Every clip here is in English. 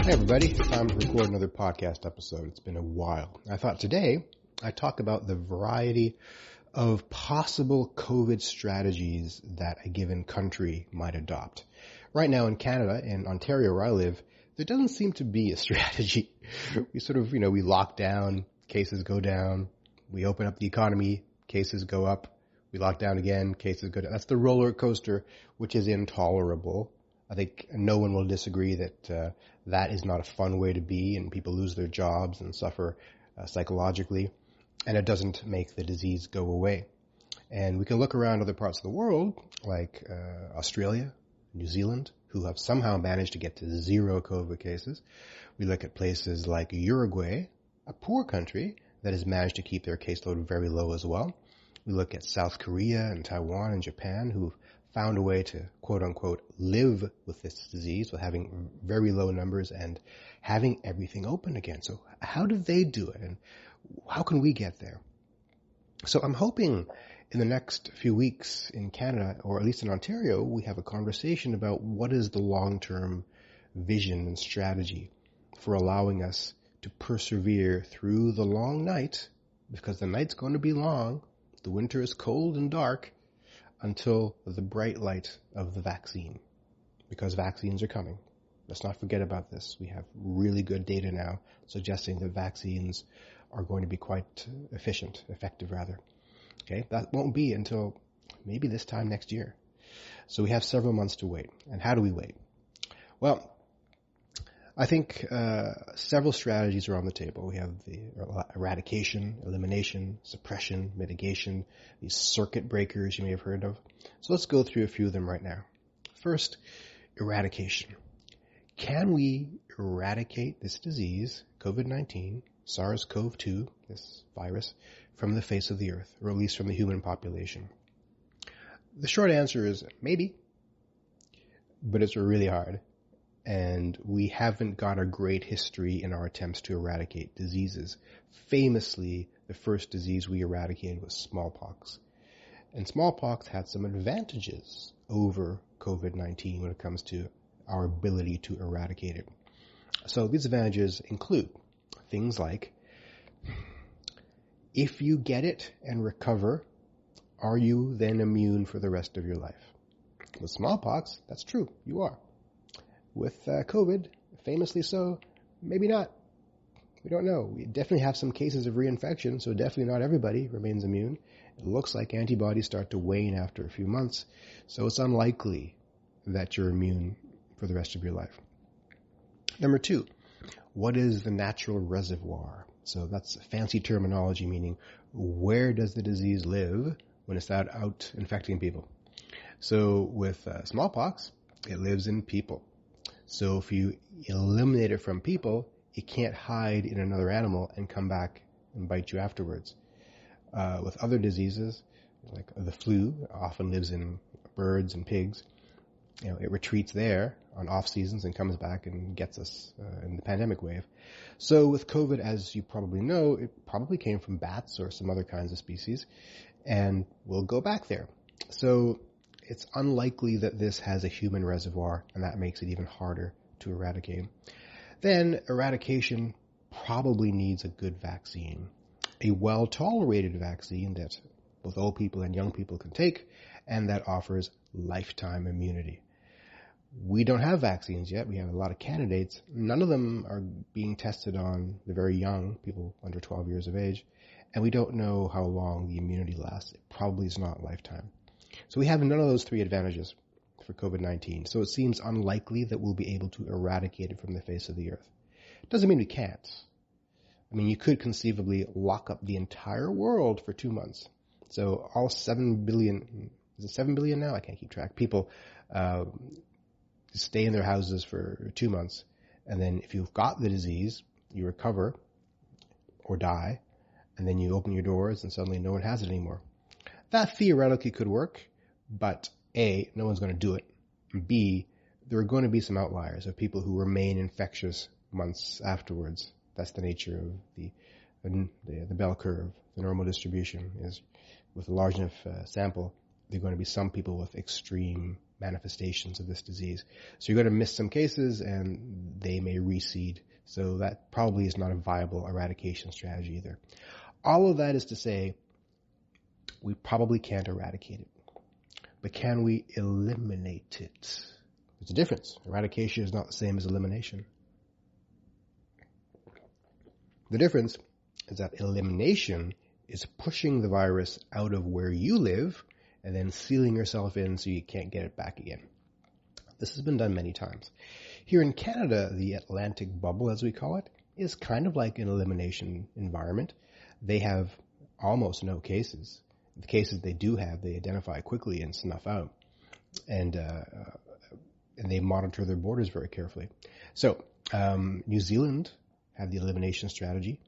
Hey everybody, time to record another podcast episode. It's been a while. I thought today I'd talk about the variety of possible COVID strategies that a given country might adopt. Right now in Canada, in Ontario where I live, there doesn't seem to be a strategy. We lock down, cases go down. We open up the economy, cases go up. We lock down again, cases go down. That's the roller coaster, which is intolerable. I think no one will disagree that that is not a fun way to be, and people lose their jobs and suffer psychologically, and it doesn't make the disease go away. And we can look around other parts of the world, like Australia, New Zealand, who have somehow managed to get to zero COVID cases. We look at places like Uruguay, a poor country that has managed to keep their caseload very low as well. We look at South Korea and Taiwan and Japan, who've found a way to, quote-unquote, live with this disease, with having very low numbers and having everything open again. So how do they do it, and how can we get there? So I'm hoping in the next few weeks in Canada, or at least in Ontario, we have a conversation about what is the long-term vision and strategy for allowing us to persevere through the long night, because the night's going to be long, the winter is cold and dark, until the bright light of the vaccine, because vaccines are coming. Let's not forget about this. We have really good data now suggesting that vaccines are going to be quite effective. Okay, that won't be until maybe this time next year. So we have several months to wait. And how do we wait? Well, I think several strategies are on the table. We have the eradication, elimination, suppression, mitigation, these circuit breakers you may have heard of. So let's go through a few of them right now. First, eradication. Can we eradicate this disease, COVID-19, SARS-CoV-2, this virus, from the face of the earth, or at least from the human population? The short answer is maybe, but it's really hard. And we haven't got a great history in our attempts to eradicate diseases. Famously, the first disease we eradicated was smallpox. And smallpox had some advantages over COVID-19 when it comes to our ability to eradicate it. So these advantages include things like, if you get it and recover, are you then immune for the rest of your life? With smallpox, that's true, you are. With COVID, famously so, maybe not. We don't know. We definitely have some cases of reinfection, so definitely not everybody remains immune. It looks like antibodies start to wane after a few months, so it's unlikely that you're immune for the rest of your life. Number two, what is the natural reservoir? So that's fancy terminology, meaning where does the disease live when it's out infecting people? So with smallpox, it lives in people. So if you eliminate it from people, it can't hide in another animal and come back and bite you afterwards. With other diseases, like the flu, often lives in birds and pigs. It retreats there on off seasons and comes back and gets us in the pandemic wave. So with COVID, as you probably know, it probably came from bats or some other kinds of species, and will go back there. So it's unlikely that this has a human reservoir, and that makes it even harder to eradicate. Then eradication probably needs a good vaccine, a well-tolerated vaccine that both old people and young people can take, and that offers lifetime immunity. We don't have vaccines yet. We have a lot of candidates. None of them are being tested on the very young, people under 12 years of age, and we don't know how long the immunity lasts. It probably is not lifetime. So we have none of those three advantages for COVID-19. So it seems unlikely that we'll be able to eradicate it from the face of the earth. Doesn't mean we can't. I mean, you could conceivably lock up the entire world for 2 months. So all 7 billion, is it 7 billion now? I can't keep track. People stay in their houses for 2 months. And then if you've got the disease, you recover or die. And then you open your doors and suddenly no one has it anymore. That theoretically could work, but A, no one's going to do it. B, there are going to be some outliers of people who remain infectious months afterwards. That's the nature of the bell curve. The normal distribution is with a large enough sample, there are going to be some people with extreme manifestations of this disease. So you're going to miss some cases and they may reseed. So that probably is not a viable eradication strategy either. All of that is to say, we probably can't eradicate it. But can we eliminate it? There's a difference. Eradication is not the same as elimination. The difference is that elimination is pushing the virus out of where you live and then sealing yourself in so you can't get it back again. This has been done many times. Here in Canada, the Atlantic bubble, as we call it, is kind of like an elimination environment. They have almost no cases. The cases they do have, they identify quickly and snuff out. And they monitor their borders very carefully. So New Zealand have the elimination strategy,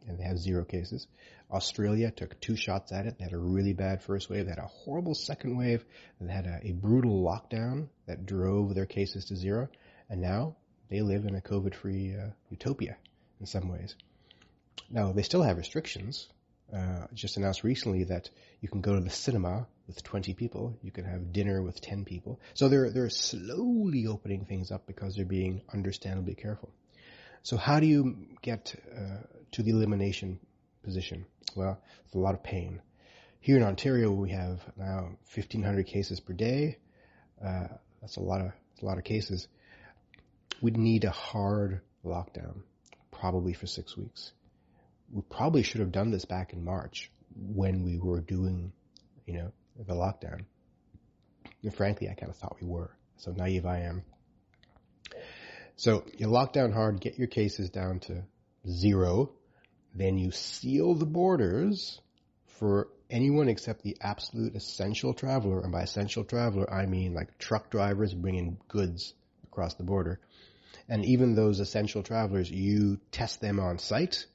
and they have 0 cases. Australia took 2 shots at it. They had a really bad first wave. They had a horrible second wave. They had a brutal lockdown that drove their cases to 0. And now they live in a COVID-free utopia in some ways. Now, they still have restrictions. Just announced recently that you can go to the cinema with 20 people. You can have dinner with 10 people. So they're slowly opening things up because they're being understandably careful. So how do you get to the elimination position? Well, it's a lot of pain. Here in Ontario, we have now 1,500 cases per day. That's a lot of cases. We'd need a hard lockdown, probably for 6 weeks. We probably should have done this back in March when we were doing, the lockdown. And frankly, I kind of thought we were. So naive I am. So you lock down hard, get your cases down to 0. Then you seal the borders for anyone except the absolute essential traveler. And by essential traveler, I mean like truck drivers bringing goods across the border. And even those essential travelers, you test them on site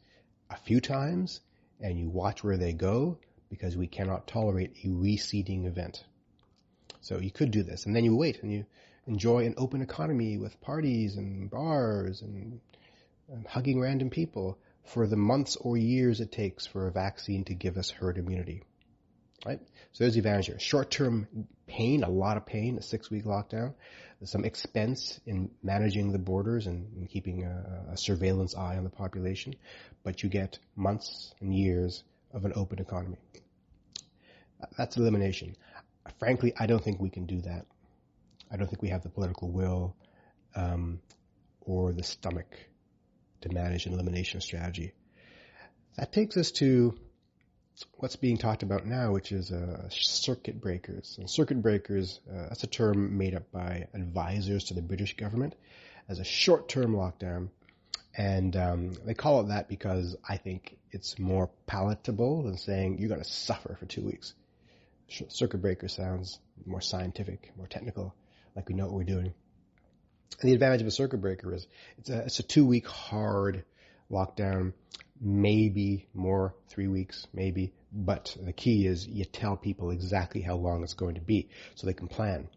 a few times and you watch where they go because we cannot tolerate a reseeding event. So you could do this. And then you wait and you enjoy an open economy with parties and bars and hugging random people for the months or years it takes for a vaccine to give us herd immunity. Right? So there's the advantage here. Short-term pain, a lot of pain, a 6-week lockdown. There's some expense in managing the borders and keeping a surveillance eye on the population. But you get months and years of an open economy. That's elimination. Frankly, I don't think we can do that. I don't think we have the political will or the stomach to manage an elimination strategy. That takes us to what's being talked about now, which is circuit breakers. And circuit breakers, that's a term made up by advisors to the British government as a short-term lockdown. And they call it that because I think it's more palatable than saying you're going to suffer for 2 weeks. Circuit breaker sounds more scientific, more technical, like we know what we're doing. And the advantage of a circuit breaker is it's a 2-week hard lockdown, maybe more, 3 weeks, maybe. But the key is you tell people exactly how long it's going to be so they can plan.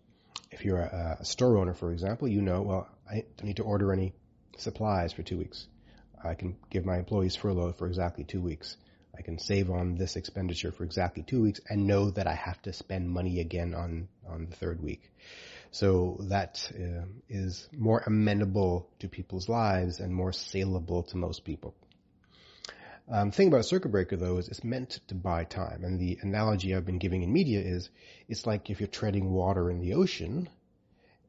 If you're a store owner, for example, I don't need to order any supplies for 2 weeks. I can give my employees furlough for exactly 2 weeks. I can save on this expenditure for exactly 2 weeks and know that I have to spend money again on the 3rd week. So that is more amenable to people's lives and more saleable to most people. The thing about a circuit breaker, though, is it's meant to buy time. And the analogy I've been giving in media is it's like if you're treading water in the ocean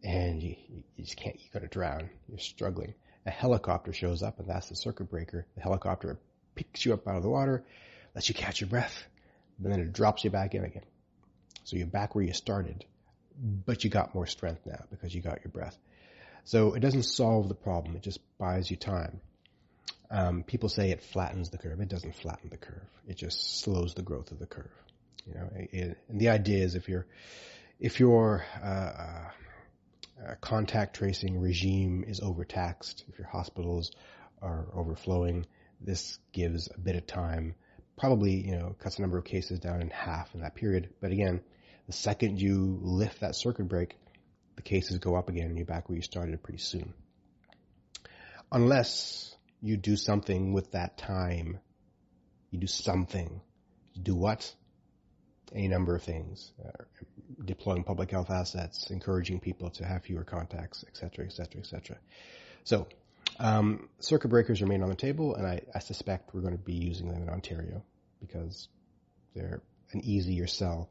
and you just can't, you're going to drown. You're struggling. A helicopter shows up, and that's the circuit breaker. The helicopter picks you up out of the water, lets you catch your breath, but then it drops you back in again. So you're back where you started, but you got more strength now because you got your breath. So it doesn't solve the problem. It just buys you time. People say it flattens the curve. It doesn't flatten the curve. It just slows the growth of the curve. And the idea is if your contact tracing regime is overtaxed, if your hospitals are overflowing, this gives a bit of time, probably, cuts the number of cases down in half in that period. But again, the second you lift that circuit break, the cases go up again and you're back where you started pretty soon. Unless you do something with that time. You do something. You do what? any number of things, deploying public health assets, encouraging people to have fewer contacts, et cetera, et cetera, et cetera. So circuit breakers remain on the table, and I suspect we're going to be using them in Ontario because they're an easier sell,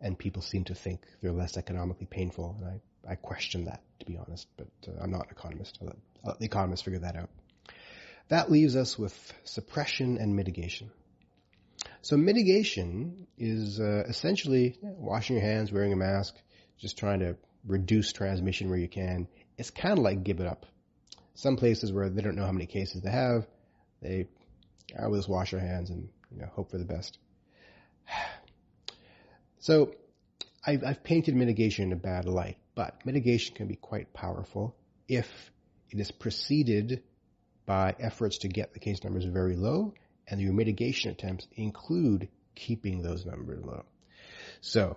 and people seem to think they're less economically painful. And I question that, to be honest, but I'm not an economist. I'll let the economists figure that out. That leaves us with suppression and mitigation. So mitigation is essentially washing your hands, wearing a mask, just trying to reduce transmission where you can. It's kind of like give it up. Some places where they don't know how many cases they have, they will just wash their hands and hope for the best. So I've painted mitigation in a bad light, but mitigation can be quite powerful if it is preceded by efforts to get the case numbers very low, and your mitigation attempts include keeping those numbers low. So,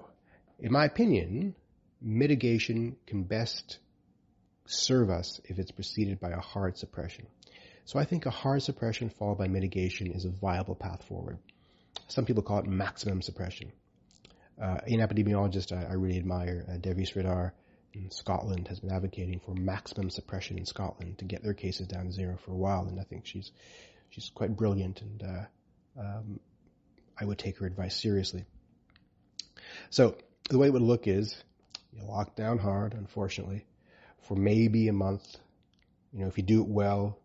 in my opinion, mitigation can best serve us if it's preceded by a hard suppression. So I think a hard suppression followed by mitigation is a viable path forward. Some people call it maximum suppression. An epidemiologist I really admire, Devi Sridhar in Scotland, has been advocating for maximum suppression in Scotland to get their cases down to zero for a while, and I think she's quite brilliant, and I would take her advice seriously. So the way it would look is you lock down hard, unfortunately, for maybe a month. If you do it well,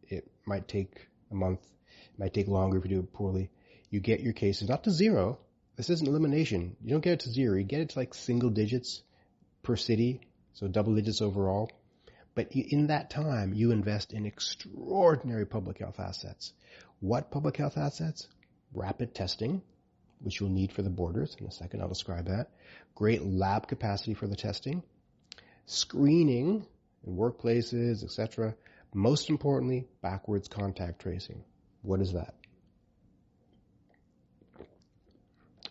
it might take a month. It might take longer if you do it poorly. You get your cases not to zero. This isn't elimination. You don't get it to zero. You get it to like single digits per city, so double digits overall. But in that time, you invest in extraordinary public health assets. What public health assets? Rapid testing, which you'll need for the borders. In a second, I'll describe that. Great lab capacity for the testing. Screening in workplaces, etc. Most importantly, backwards contact tracing. What is that?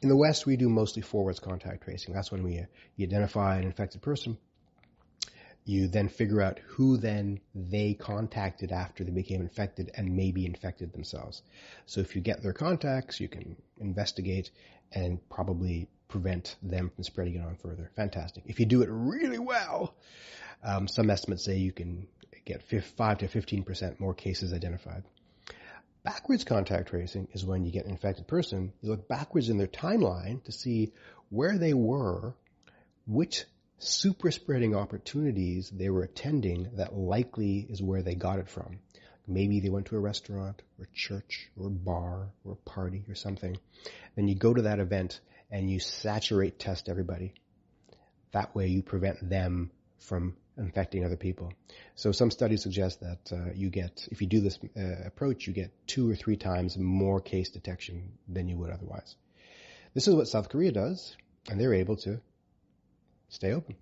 In the West, we do mostly forwards contact tracing. That's when you identify an infected person. You then figure out who then they contacted after they became infected and maybe infected themselves. So if you get their contacts, you can investigate and probably prevent them from spreading it on further. Fantastic. If you do it really well, some estimates say you can get 5 to 15% more cases identified. Backwards contact tracing is when you get an infected person, you look backwards in their timeline to see where they were, which super spreading opportunities they were attending that likely is where they got it from. Maybe they went to a restaurant or a church or a bar or a party or something. Then you go to that event and you saturate test everybody. That way you prevent them from infecting other people. So some studies suggest that if you do this approach, you get 2 or 3 times more case detection than you would otherwise. This is what South Korea does, and they're able to stay open.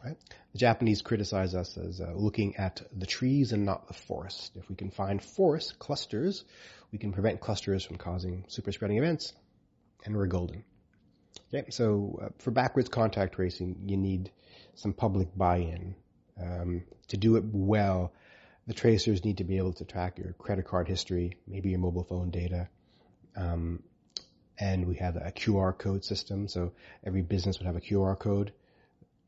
Right? The Japanese criticize us as looking at the trees and not the forest. If we can find forest clusters, we can prevent clusters from causing super spreading events, and we're golden. Okay, so for backwards contact tracing, you need some public buy-in. To do it well, the tracers need to be able to track your credit card history, maybe your mobile phone data. And we have a QR code system, so every business would have a QR code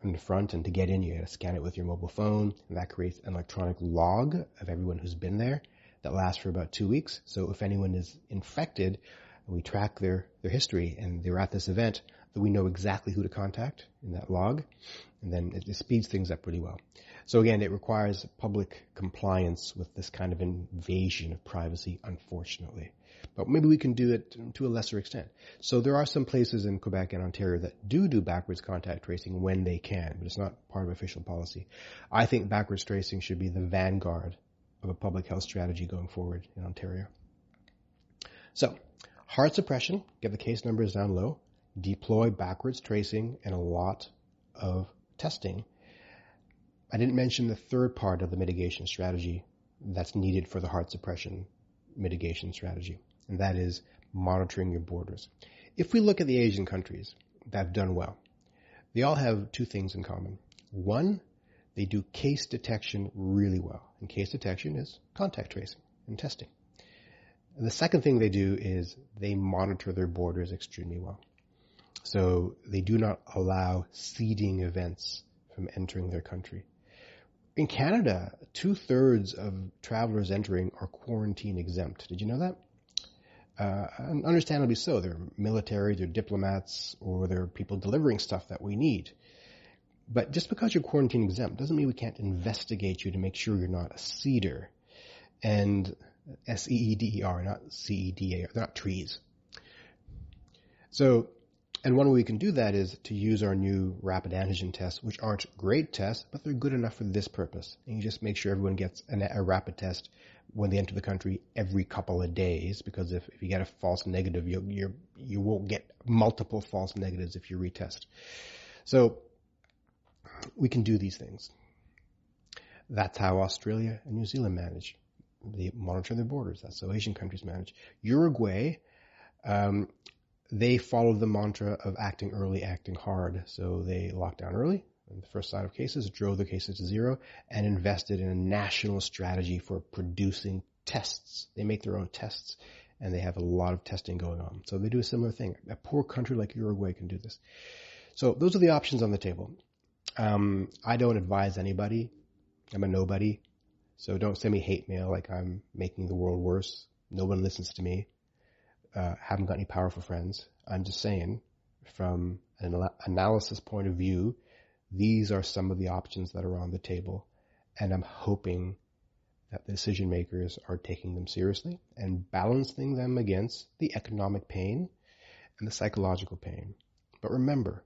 in the front, and to get in, you got to scan it with your mobile phone, and that creates an electronic log of everyone who's been there that lasts for about 2 weeks. So if anyone is infected, we track their history, and they were at this event, that we know exactly who to contact in that log, and then it speeds things up pretty well. So again, it requires public compliance with this kind of invasion of privacy, unfortunately. But maybe we can do it to a lesser extent. So there are some places in Quebec and Ontario that do backwards contact tracing when they can, but it's not part of official policy. I think backwards tracing should be the vanguard of a public health strategy going forward in Ontario. So, hard suppression, get the case numbers down low, deploy backwards tracing and a lot of testing. I didn't mention the third part of the mitigation strategy that's needed for the hard suppression mitigation strategy, and that is monitoring your borders. If we look at the Asian countries that have done well, they all have 2 things in common. One, they do case detection really well, and case detection is contact tracing and testing. And the second thing they do is they monitor their borders extremely well. So they do not allow seeding events from entering their country. In Canada, 2/3 of travelers entering are quarantine exempt. Did you know that? Understandably so. They're military, they're diplomats, or they're people delivering stuff that we need. But just because you're quarantine exempt doesn't mean we can't investigate you to make sure you're not a seeder. And SEEDER, not CEDA. They're not trees. So, and one way we can do that is to use our new rapid antigen tests, which aren't great tests, but they're good enough for this purpose. And you just make sure everyone gets a rapid test when they enter the country every couple of days, because if you get a false negative, you won't get multiple false negatives if you retest. So we can do these things. That's how Australia and New Zealand manage. They monitor their borders. That's how Asian countries manage. Uruguay, they follow the mantra of acting early, acting hard. So they locked down early in the first sign of cases, drove the cases to zero, and invested in a national strategy for producing tests. They make their own tests, and they have a lot of testing going on. So they do a similar thing. A poor country like Uruguay can do this. So those are the options on the table. I don't advise anybody. I'm a nobody. So don't send me hate mail like I'm making the world worse. No one listens to me. Haven't got any powerful friends. I'm just saying, from an analysis point of view, these are some of the options that are on the table. And I'm hoping that the decision makers are taking them seriously and balancing them against the economic pain and the psychological pain. But remember,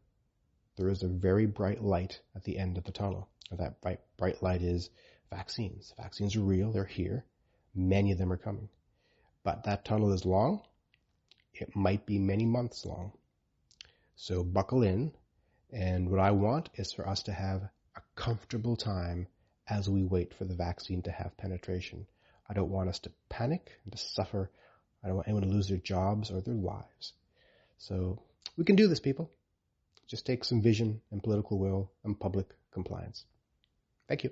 there is a very bright light at the end of the tunnel. And that bright light is vaccines. Vaccines are real. They're here. Many of them are coming. But that tunnel is long. It might be many months long. So buckle in. And what I want is for us to have a comfortable time as we wait for the vaccine to have penetration. I don't want us to panic and to suffer. I don't want anyone to lose their jobs or their lives. So we can do this, people. Just take some vision and political will and public compliance. Thank you.